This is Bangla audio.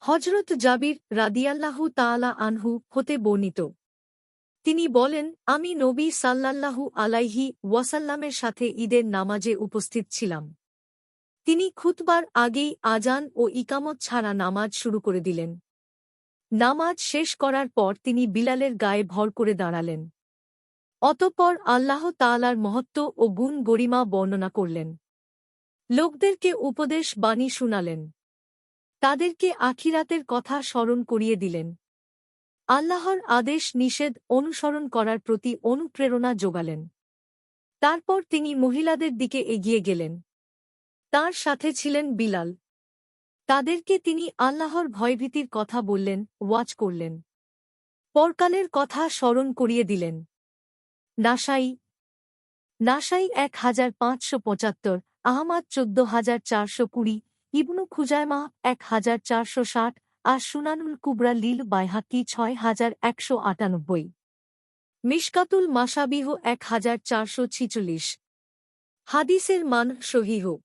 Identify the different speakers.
Speaker 1: হযরত জাবির রাদিয়াল্লাহু তাআলা আনহু হতে বর্ণিত। তিনি বলেন, আমি নবী সাল্লাল্লাহু আলাইহি ওয়াসাল্লামের সাথে ঈদের নামাজে উপস্থিত ছিলাম। তিনি খুতবার আগেই আজান ও ইকামত ছাড়া নামাজ শুরু করে দিলেন। নামাজ শেষ করার পর তিনি বিলালের গায়ে ভর করে দাঁড়ালেন। অতঃপর আল্লাহ তাআলার মহত্ব ও গুণ গরিমা বর্ণনা করলেন। লোকদেরকে উপদেশ বাণী শুনালেন। তাদেরকে আখিরাতের কথা স্মরণ করিয়ে দিলেন। আল্লাহর আদেশ নিষেধ অনুসরণ করার প্রতি অনুপ্রেরণা যোগালেন। তারপর তিনি মহিলাদের দিকে এগিয়ে গেলেন। তার সাথে ছিলেন বিলাল। তাদেরকে তিনি আল্লাহর ভয়ভীতির কথা বললেন, ওয়াজ করলেন। পরকালের কথা স্মরণ করিয়ে দিলেন। নাসাই 1575, আহমাদ 14420, ইবনু খুজায়মা 1460, আর সুনানুল কুবরা লিল বাইহাকি 6198। মিশকাতুল মাসাবিহ 1446। হাদিসের মান সহিহ।